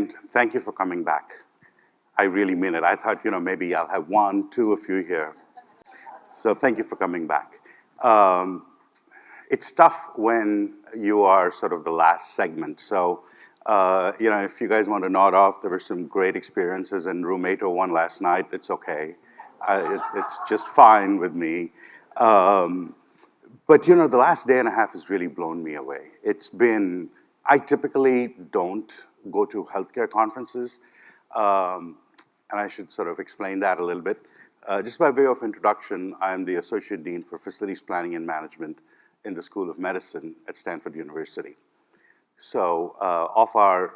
And thank you for coming back. I really mean it. I thought, maybe I'll have one, two of you here. So thank you for coming back. It's tough when you are sort of the last segment. So, if you guys want to nod off, there were some great experiences in room 801 last night. It's okay. It's just fine with me. But, the last day and a half has really blown me away. I typically don't go to healthcare conferences. And I should sort of explain that a little bit. Just by way of introduction, I'm the Associate Dean for Facilities Planning and Management in the School of Medicine at Stanford University. So of our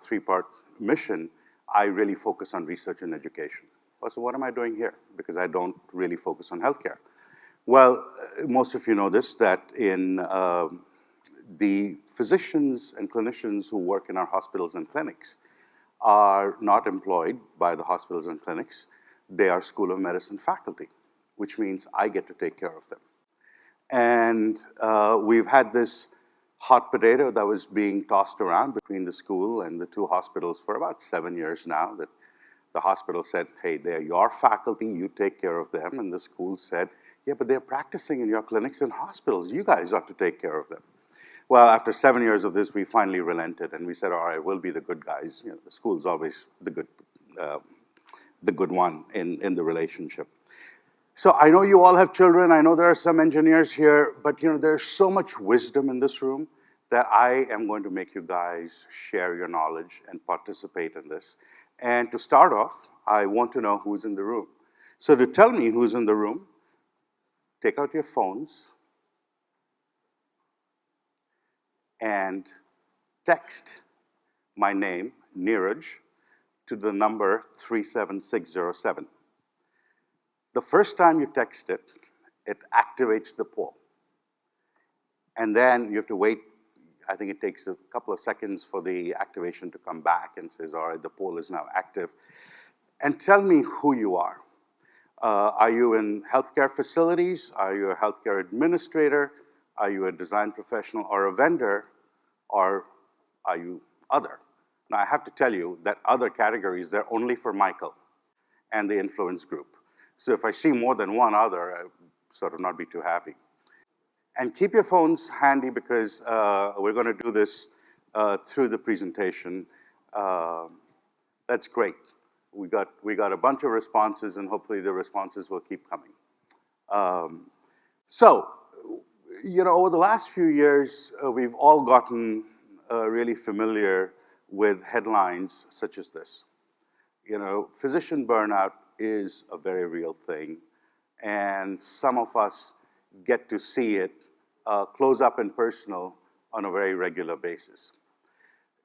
three-part mission, I really focus on research and education. Well, so what am I doing here? Because I don't really focus on healthcare. Well, most of you know this, that in the physicians and clinicians who work in our hospitals and clinics are not employed by the hospitals and clinics. They are School of Medicine faculty, which means I get to take care of them. And we've had this hot potato that was being tossed around between the school and the two hospitals for about 7 years now, that the hospital said, hey, they're your faculty, you take care of them. And the school said, yeah, but they're practicing in your clinics and hospitals. You guys ought to take care of them. Well, after 7 years of this, we finally relented, and we said, all right, we'll be the good guys. The school's always the good one in the relationship. So I know you all have children. I know there are some engineers here, but there's so much wisdom in this room that I am going to make you guys share your knowledge and participate in this. And to start off, I want to know who's in the room. So to tell me who's in the room, take out your phones and text my name, Niraj, to the number 37607. The first time you text it, it activates the poll. And then you have to wait. I think it takes a couple of seconds for the activation to come back and says, all right, the poll is now active. And tell me who you are. Are you in healthcare facilities? Are you a healthcare administrator? Are you a design professional or a vendor? Or are you other? Now, I have to tell you that other categories, they're only for Michael and the influence group. So if I see more than one other, I'll sort of not be too happy. And keep your phones handy because we're going to do this through the presentation. That's great. We got a bunch of responses, and hopefully the responses will keep coming. Over the last few years, we've all gotten really familiar with headlines such as this. Physician burnout is a very real thing, and some of us get to see it close up and personal on a very regular basis.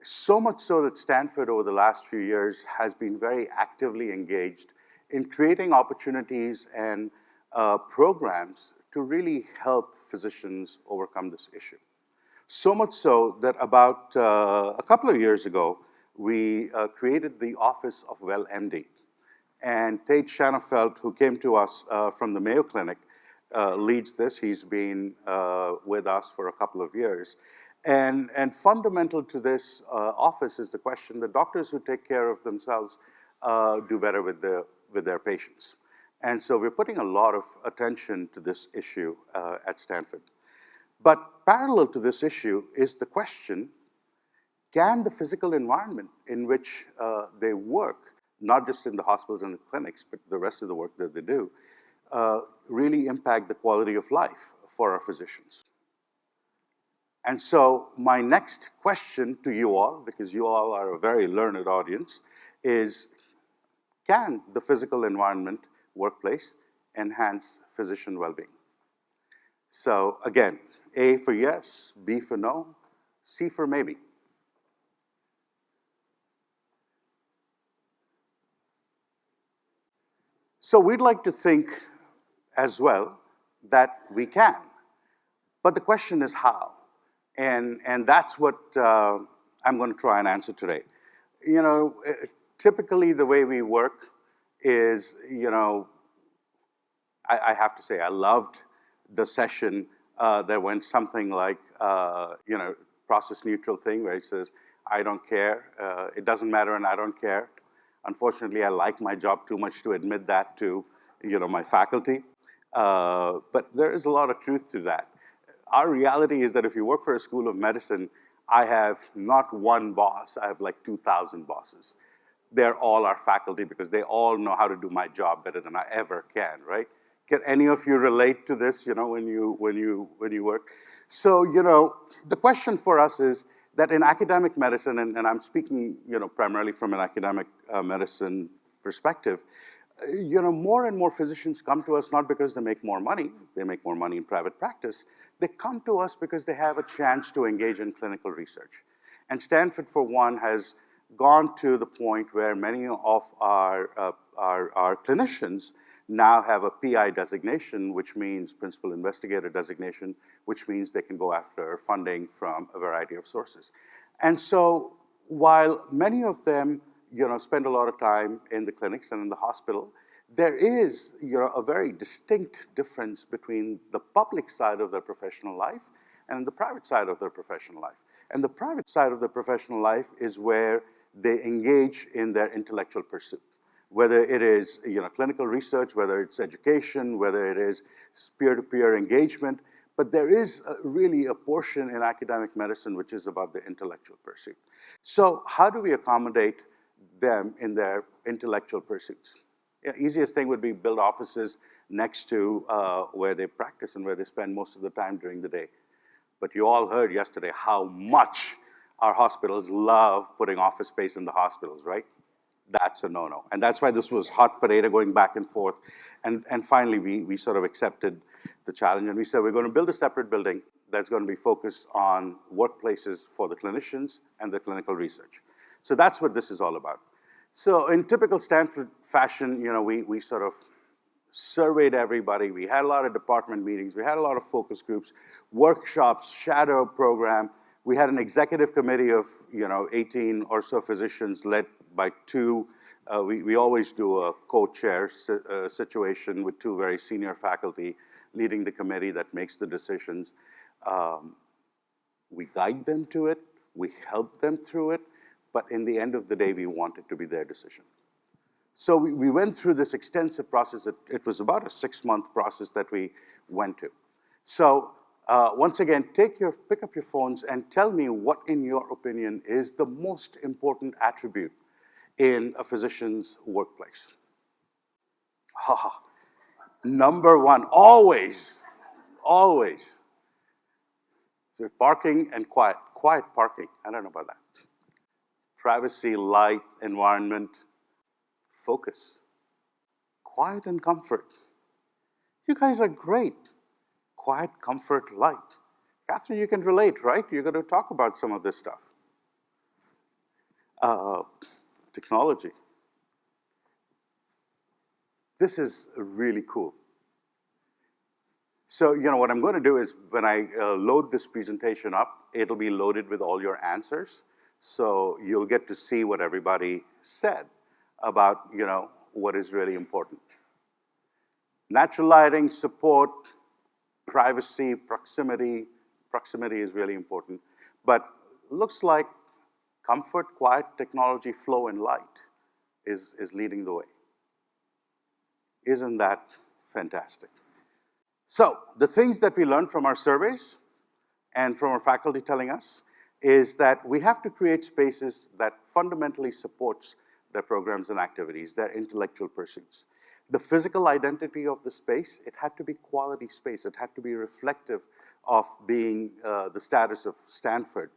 So much so that Stanford, over the last few years, has been very actively engaged in creating opportunities and programs to really help physicians overcome this issue. So much so that about a couple of years ago, we created the Office of WellMD. And Tate Shanafelt, who came to us from the Mayo Clinic, leads this. He's been with us for a couple of years. And fundamental to this office is the question that doctors who take care of themselves do better with their patients. And so we're putting a lot of attention to this issue at Stanford. But parallel to this issue is the question, can the physical environment in which they work, not just in the hospitals and the clinics, but the rest of the work that they do, really impact the quality of life for our physicians? And so my next question to you all, because you all are a very learned audience, is can the physical environment workplace enhance physician well-being? So again, A for yes, B for no, C for maybe. So we'd like to think as well that we can. But the question is how? And that's what I'm going to try and answer today. Typically the way we work is, I have to say, I loved the session that went something like, process neutral thing where it says, I don't care. It doesn't matter and I don't care. Unfortunately, I like my job too much to admit that to, my faculty. But there is a lot of truth to that. Our reality is that if you work for a school of medicine, I have not one boss, I have like 2,000 bosses. They're all our faculty because they all know how to do my job better than I ever can, right? Can any of you relate to this, when you work? So, the question for us is that in academic medicine, and I'm speaking, primarily from an academic medicine perspective, more and more physicians come to us not because they make more money in private practice. They come to us because they have a chance to engage in clinical research. And Stanford, for one, has gone to the point where many of our clinicians now have a PI designation, which means principal investigator designation, which means they can go after funding from a variety of sources. And so while many of them spend a lot of time in the clinics and in the hospital, there is a very distinct difference between the public side of their professional life and the private side of their professional life. And the private side of their professional life is where they engage in their intellectual pursuit, whether it is clinical research, whether it's education, whether it is peer-to-peer engagement. But there is really a portion in academic medicine which is about the intellectual pursuit. So how do we accommodate them in their intellectual pursuits? Easiest thing would be build offices next to where they practice and where they spend most of the time during the day. But you all heard yesterday how much our hospitals love putting office space in the hospitals, right? That's a no-no. And that's why this was hot potato going back and forth. And finally, we sort of accepted the challenge and we said, we're going to build a separate building that's going to be focused on workplaces for the clinicians and the clinical research. So that's what this is all about. So in typical Stanford fashion, we sort of surveyed everybody. We had a lot of department meetings. We had a lot of focus groups, workshops, shadow program. We had an executive committee of 18 or so physicians led by two. We always do a co-chair situation with two very senior faculty leading the committee that makes the decisions. We guide them to it. We help them through it. But in the end of the day, we want it to be their decision. So we went through this extensive process. It was about a 6-month process that we went to. So once again, pick up your phones and tell me what, in your opinion, is the most important attribute in a physician's workplace. Number one, always. So parking and quiet parking. I don't know about that. Privacy, light, environment, focus, quiet and comfort. You guys are great. Quiet, comfort, light. Catherine, you can relate, right? You're going to talk about some of this stuff. Technology. This is really cool. So, what I'm going to do is when I load this presentation up, it'll be loaded with all your answers. So you'll get to see what everybody said about, what is really important. Natural lighting, support, privacy, proximity. Proximity is really important. But looks like comfort, quiet, technology, flow, and light is leading the way. Isn't that fantastic? So the things that we learned from our surveys and from our faculty telling us is that we have to create spaces that fundamentally supports their programs and activities, their intellectual pursuits. The physical identity of the space, it had to be quality space. It had to be reflective of being the status of Stanford.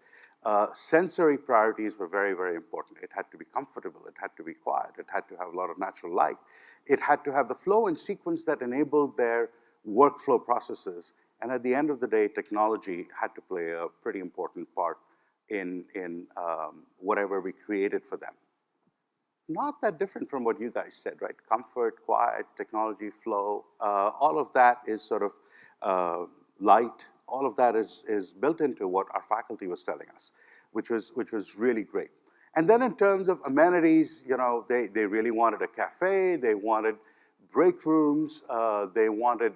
Sensory priorities were very, very important. It had to be comfortable. It had to be quiet. It had to have a lot of natural light. It had to have the flow and sequence that enabled their workflow processes. And at the end of the day, technology had to play a pretty important part in whatever we created for them. Not that different from what you guys said, right? Comfort, quiet, technology, flow, all of that is sort of light. All of that is built into what our faculty was telling us, which was really great. And then in terms of amenities, they really wanted a cafe, they wanted break rooms, they wanted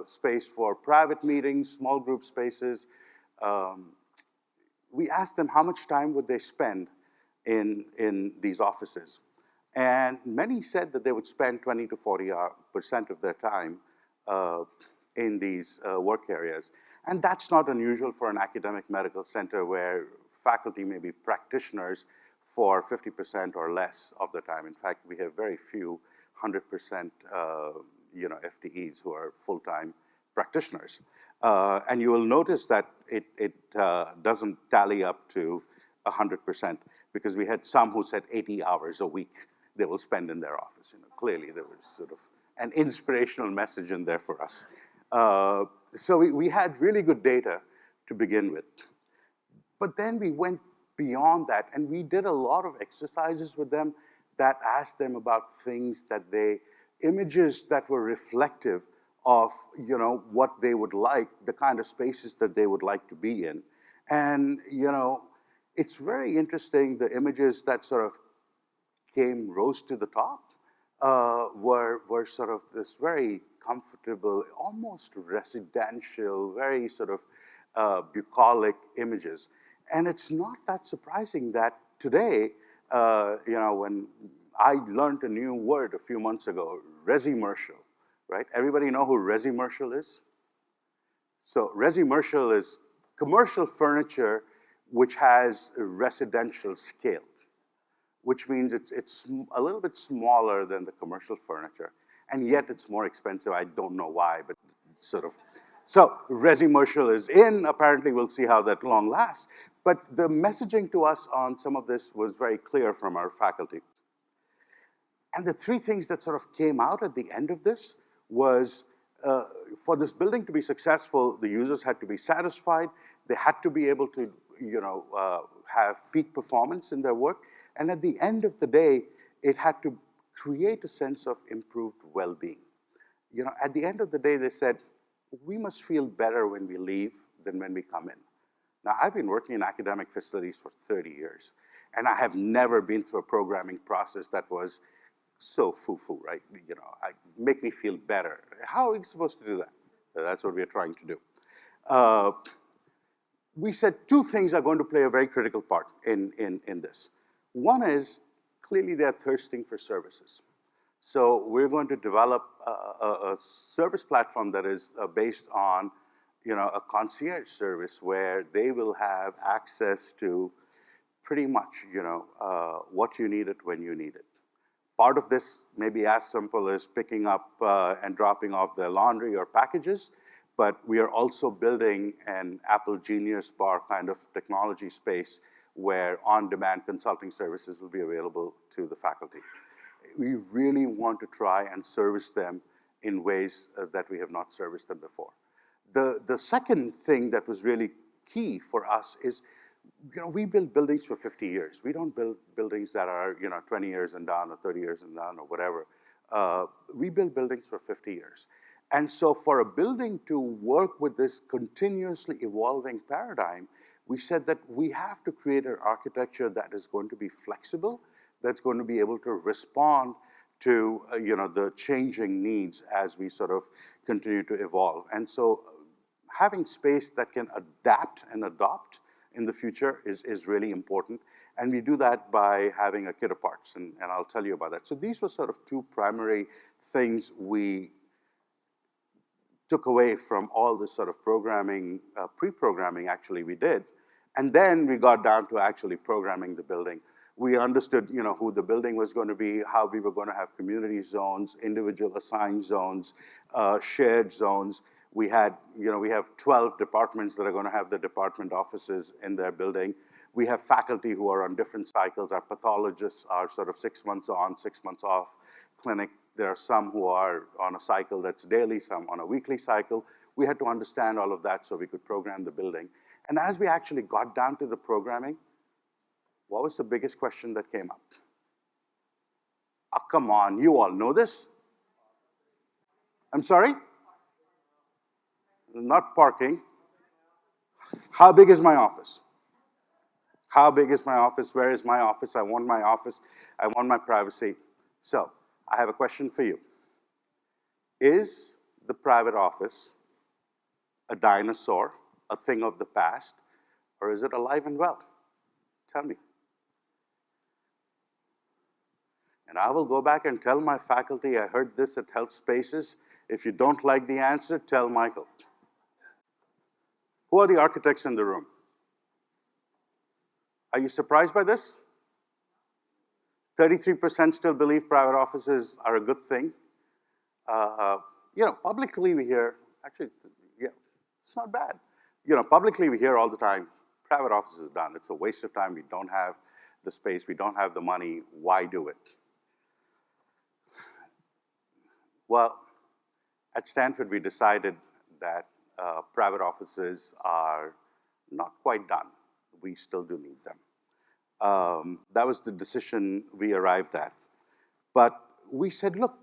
space for private meetings, small group spaces, we asked them how much time would they spend in these offices. And many said that they would spend 20 to 40% of their time uh, in these work areas. And that's not unusual for an academic medical center where faculty may be practitioners for 50% or less of the time. In fact, we have very few 100% FTEs who are full-time practitioners. And you will notice that it doesn't tally up to 100% because we had some who said 80 hours a week they will spend in their office. Clearly there was sort of an inspirational message in there for us. So we had really good data to begin with. But then we went beyond that, and we did a lot of exercises with them that asked them about things that images that were reflective of, what they would like, the kind of spaces that they would like to be in. And, it's very interesting, the images that sort of rose to the top were sort of this very comfortable, almost residential, very sort of bucolic images. And it's not that surprising that today, when I learned a new word a few months ago, resimercial, right? Everybody know who resimercial is? So resimercial is commercial furniture which has a residential scale, which means it's a little bit smaller than the commercial furniture, and yet it's more expensive. I don't know why, but sort of. So resimercial is in. Apparently, we'll see how that long lasts. But the messaging to us on some of this was very clear from our faculty. And the three things that sort of came out at the end of this was, for this building to be successful, the users had to be satisfied. They had to be able to, have peak performance in their work. And at the end of the day, it had to create a sense of improved well-being. At the end of the day, they said, we must feel better when we leave than when we come in. Now, I've been working in academic facilities for 30 years, and I have never been through a programming process that was so foo-foo, right? Make me feel better. How are we supposed to do that? That's what we're trying to do. We said two things are going to play a very critical part in this. One is, clearly they're thirsting for services. So we're going to develop a service platform that is based on, a concierge service where they will have access to pretty much, what you need it when you need it. Part of this may be as simple as picking up and dropping off their laundry or packages, but we are also building an Apple Genius Bar kind of technology space where on-demand consulting services will be available to the faculty. We really want to try and service them in ways that we have not serviced them before. The second thing that was really key for us is, we build buildings for 50 years. We don't build buildings that are, 20 years and down or 30 years and down or whatever. We build buildings for 50 years. And so for a building to work with this continuously evolving paradigm, we said that we have to create an architecture that is going to be flexible, that's going to be able to respond to the changing needs as we sort of continue to evolve. And so having space that can adapt and adopt in the future is really important. And we do that by having a kit of parts, and I'll tell you about that. So these were sort of two primary things we took away from all this sort of programming, pre-programming actually we did. And then we got down to actually programming the building. We understood, who the building was going to be, how we were going to have community zones, individual assigned zones, shared zones. We have 12 departments that are going to have the department offices in their building. We have faculty who are on different cycles. Our pathologists are sort of 6 months on, 6 months off clinic. There are some who are on a cycle that's daily, some on a weekly cycle. We had to understand all of that so we could program the building. And as we actually got down to the programming, what was the biggest question that came up? Oh, come on, you all know this? I'm sorry? Not parking. How big is my office? How big is my office? Where is my office? I want my office. I want my privacy. So I have a question for you. Is the private office a dinosaur, a thing of the past, or is it alive and well? Tell me. And I will go back and tell my faculty I heard this at HealthSpaces. If you don't like the answer, tell Michael. Who are the architects in the room? Are you surprised by this? 33% still believe private offices are a good thing. Publicly we hear, actually, yeah, it's not bad. Publicly we hear all the time, private offices are done. It's a waste of time. We don't have the space. We don't have the money. Why do it? Well, at Stanford, we decided that private offices are not quite done. We still do need them. That was the decision we arrived at. But we said, look,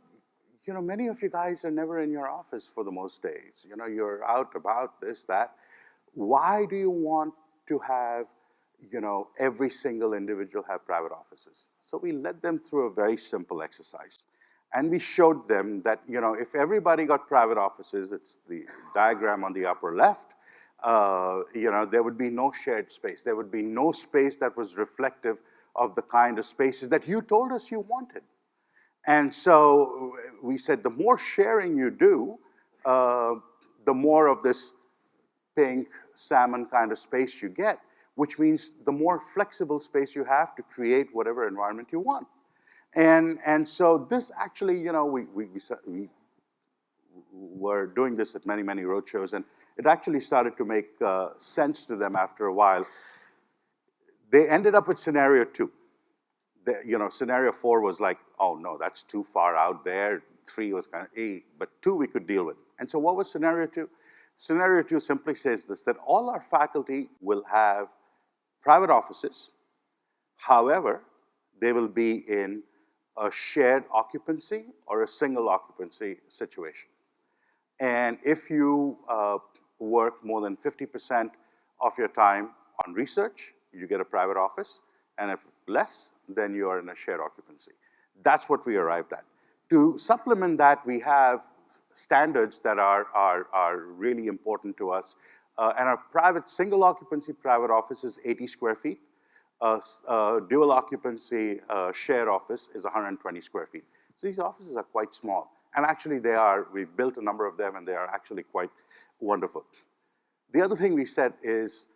many of you guys are never in your office for the most days. You're out about this, that. Why do you want to have, every single individual have private offices? So we led them through a very simple exercise. And we showed them that, if everybody got private offices, it's the diagram on the upper left, there would be no shared space. There would be no space that was reflective of the kind of spaces that you told us you wanted. And so we said, the more sharing you do, the more of this pink salmon kind of space you get, which means the more flexible space you have to create whatever environment you want. And so this actually, we were doing this at many, many roadshows, and it actually started to make sense to them after a while. They ended up with scenario 2. Scenario 4 was like, oh no, that's too far out there. 3 was kind of, but 2 we could deal with. And so what was scenario 2? Scenario 2 simply says this, that all our faculty will have private offices. However, they will be in a shared occupancy or a single occupancy situation. And if you work more than 50% of your time on research, you get a private office. And if less, then you are in a shared occupancy. That's what we arrived at. To supplement that, we have standards that are really important to us. And our private single occupancy private office is 80 square feet. Dual occupancy shared office is 120 square feet. So these offices are quite small. And actually they are, we've built a number of them and they are actually quite wonderful. The other thing we said is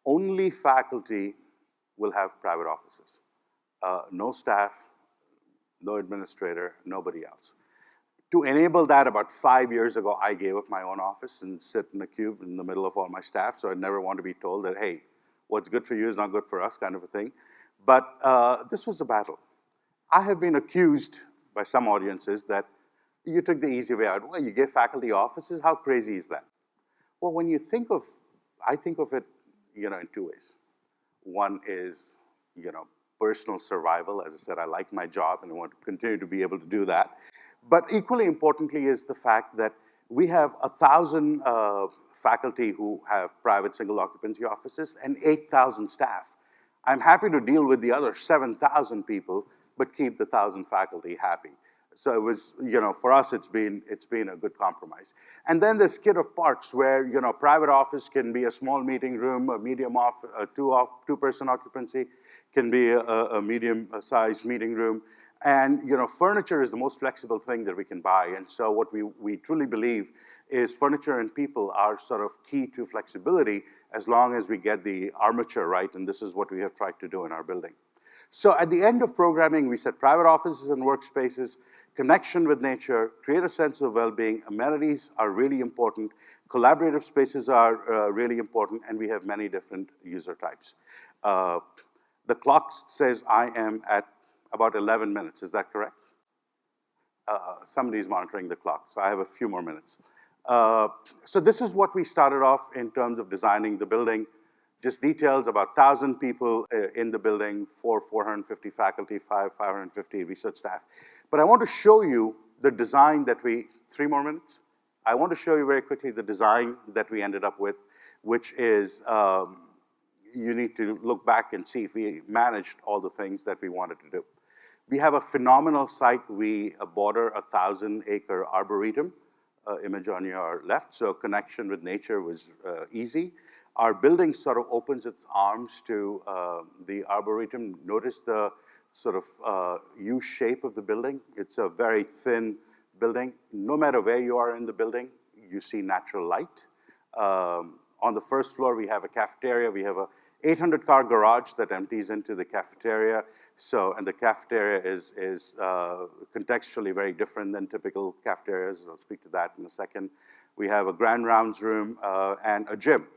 only faculty will have private offices. No staff, no administrator, nobody else. To enable that, about 5 years ago, I gave up my own office and sit in a cube in the middle of all my staff, so I never want to be told that, hey, what's good for you is not good for us, kind of a thing. But this was a battle. I have been accused by some audiences that you took the easy way out. Well, you gave faculty offices? How crazy is that? Well, when you think of, I think of it, in 2 ways. One is, personal survival. As I said, I like my job and I want to continue to be able to do that. But equally importantly is the fact that we have 1,000 faculty who have private single occupancy offices and 8,000 staff. I'm happy to deal with the other 7,000 people, but keep the 1,000 faculty happy. So it was, for us, it's been a good compromise. And then there's kit of parts where, private office can be a small meeting room, a medium a two-person occupancy can be a medium-sized meeting room. And, furniture is the most flexible thing that we can buy. And so what we truly believe is furniture and people are sort of key to flexibility as long as we get the armature right. And this is what we have tried to do in our building. So at the end of programming, we said private offices and workspaces, connection with nature, create a sense of well-being, amenities are really important, collaborative spaces are really important, and we have many different user types. The clock says I am at about 11 minutes, is that correct? Somebody's monitoring the clock, so I have a few more minutes. So this is what we started off in terms of designing the building. Just details, about 1,000 people in the building, 450 faculty, 550 research staff. But I want to show you the design that 3 more minutes? I want to show you very quickly the design that we ended up with, which is, you need to look back and see if we managed all the things that we wanted to do. We have a phenomenal site. We border a 1,000-acre arboretum, image on your left, so connection with nature was easy. Our building sort of opens its arms to the Arboretum. Notice the sort of U shape of the building. It's a very thin building. No matter where you are in the building, you see natural light. On the first floor, we have a cafeteria. We have a 800-car garage that empties into the cafeteria. So, and the cafeteria is contextually very different than typical cafeterias. I'll speak to that in a second. We have a grand rounds room and a gym.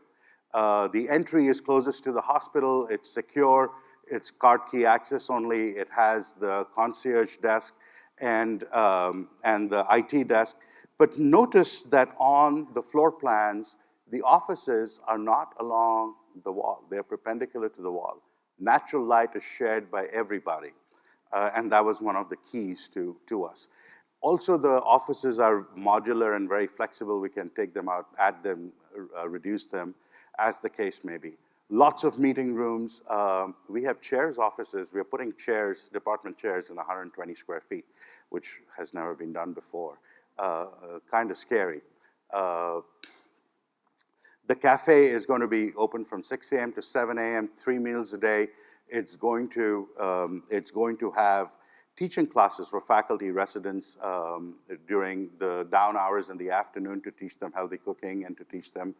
The entry is closest to the hospital. It's secure. It's card key access only. It has the concierge desk and the IT desk. But notice that on the floor plans, the offices are not along the wall. They're perpendicular to the wall. Natural light is shared by everybody. And that was one of the keys to us. Also, the offices are modular and very flexible. We can take them out, add them, reduce them, as the case may be. Lots of meeting rooms. We have chairs offices. We're putting chairs, department chairs, in 120 square feet, which has never been done before. Kind of scary. The cafe is going to be open from 6 a.m. to 7 a.m., 3 meals a day. It's going to have teaching classes for faculty residents during the down hours in the afternoon to teach them healthy cooking and to teach them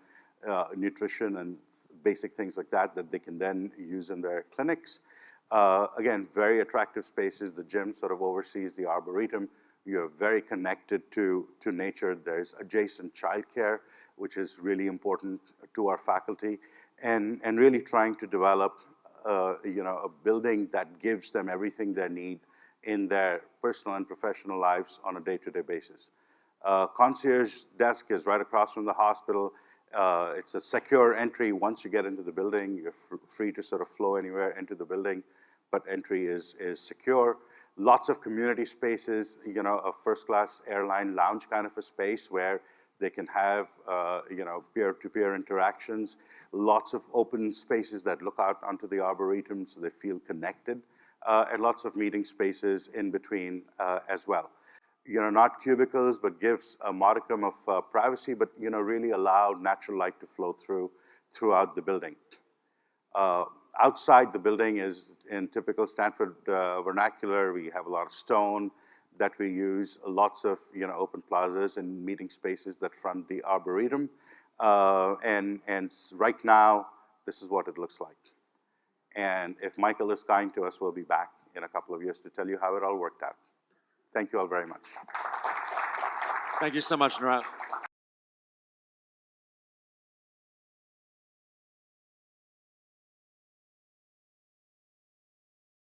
nutrition and basic things like that that they can then use in their clinics. Again, very attractive spaces. The gym sort of oversees the arboretum. You're very connected to nature. There's adjacent childcare, which is really important to our faculty, and really trying to develop a building that gives them everything they need in their personal and professional lives on a day-to-day basis. Concierge desk is right across from the hospital. It's a secure entry. Once you get into the building, you're free to sort of flow anywhere into the building, but entry is secure. Lots of community spaces, a first-class airline lounge kind of a space where they can have, peer-to-peer interactions. Lots of open spaces that look out onto the arboretum so they feel connected, and lots of meeting spaces in between as well. Not cubicles, but gives a modicum of privacy, but, really allow natural light to flow throughout the building. Outside the building is, in typical Stanford vernacular, we have a lot of stone that we use, lots of open plazas and meeting spaces that front the arboretum. And right now, this is what it looks like. And if Michael is kind to us, we'll be back in a couple of years to tell you how it all worked out. Thank you all very much. Thank you so much, Niraj.